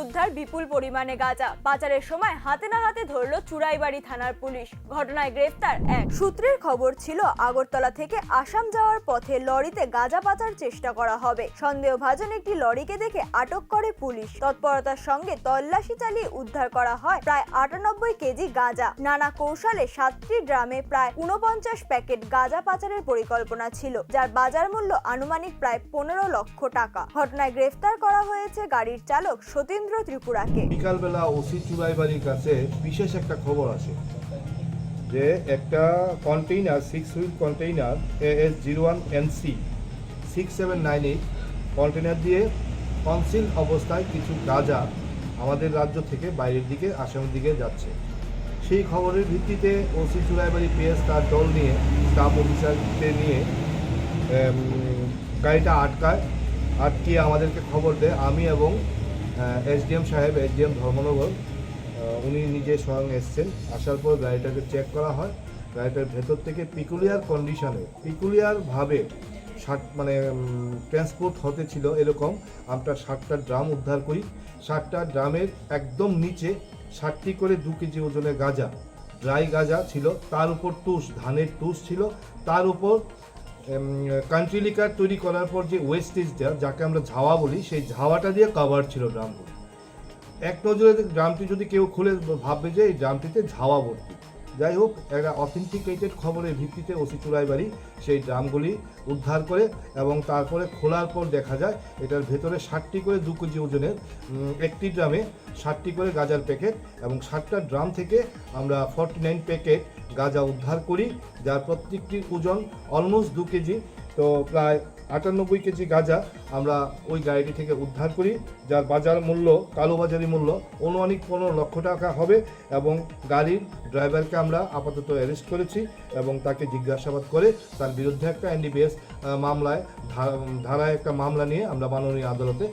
উদ্ধার বিপুল পরিমাণে গাঁজা। পাচারের সময় হাতে না হাতে ধরলো চুরাইবাড়ি থানার পুলিশ। ঘটনায় গ্রেফতার এক। সূত্রের খবর ছিল আগরতলা থেকে আসাম যাওয়ার পথে লরিতে গাঁজা পাচার চেষ্টা করা হবে। সন্দেহভাজন একটি লরিকে দেখে আটক করে পুলিশ। তৎপরতার সঙ্গে তল্লাশি চালিয়ে উদ্ধার করা হয় প্রায় 98 কেজি গাঁজা। নানা কৌশলে 7টি ড্রামে প্রায় 49 প্যাকেট গাঁজা পাচারের পরিকল্পনা ছিল, যার বাজার মূল্য আনুমানিক প্রায় 15 লক্ষ টাকা। ঘটনায় গ্রেফতার করা হয়েছে গাড়ির চালক সতীন্দ্র ত্রিপুরাকে। বিকালবেলা ওসি চুরাইবাড়ির কাছে বিশেষ একটা খবর আসে যে একটা container 6 wheel container AS01NC 6798 container দিয়ে কনসিল অবস্থায় কিছু গাঁজা আমাদের রাজ্য থেকে বাইরের দিকে আসামের দিকে যাচ্ছে। সেই খবরের ভিত্তিতে ওসি চুরাইবাড়ি পিএস তার দল নিয়ে স্টাফ অফিসারকে নিয়ে গাড়িটা আটকিয়ে আমাদেরকে খবর দেয়। আমি এবং এসডিএম সাহেব, এসডিএম ধর্মনগর, উনি নিজে স্বয়ং এসছেন। আসার পর গাড়িটাকে চেক করা হয়। গাড়িটার ভেতর থেকে পিকুলিয়ারভাবে ট্রান্সপোর্ট হতে ছিল এরকম আমরা 60টা ড্রাম উদ্ধার করি। 60টা ড্রামের একদম নিচে 60টি করে 2 কেজি ওজনের গাঁজা, ড্রাই গাঁজা ছিল। তার উপর ধানের টুস ছিল। তার উপর কান্ট্রি লিকার তৈরি করার পর যে ওয়েস্টেজটা, যাকে আমরা ঝাওয়া বলি, সেই ঝাওয়াটা দিয়ে কভার ছিল ড্রামগুলো। এক নজরে ড্রামটি যদি কেউ খুলে ভাববে যে এই ড্রামটিতে ঝাওয়া ভর্তি। যাই হোক, একটা অথেন্টিকেটেড খবরের ভিত্তিতে ওসি চুরাইবাড়ি সেই ড্রামগুলি উদ্ধার করে এবং তারপরে খোলার পর দেখা যায় এটার ভেতরে 60টি করে 2 কেজি ওজনের, একটি ড্রামে 60টি করে গাঁজার প্যাকেট এবং 60টা ড্রাম থেকে আমরা 49 প্যাকেট গাঁজা উদ্ধার করি, যার প্রত্যেকটির ওজন অলমোস্ট 2 কেজি। তো প্রায় 98 কেজি গাঁজা আমরা ওই গাড়িটি থেকে উদ্ধার করি, যার বাজার মূল্য, কালোবাজারি মূল্য আনুমানিক 15 লক্ষ টাকা হবে। এবং গাড়ির ড্রাইভারকে আমরা আপাতত অ্যারেস্ট করেছি এবং তাকে জিজ্ঞাসাবাদ করে তার বিরুদ্ধে একটা NDPS মামলায় ধারায় একটা মামলা নিয়ে আমরা মাননীয় আদালতে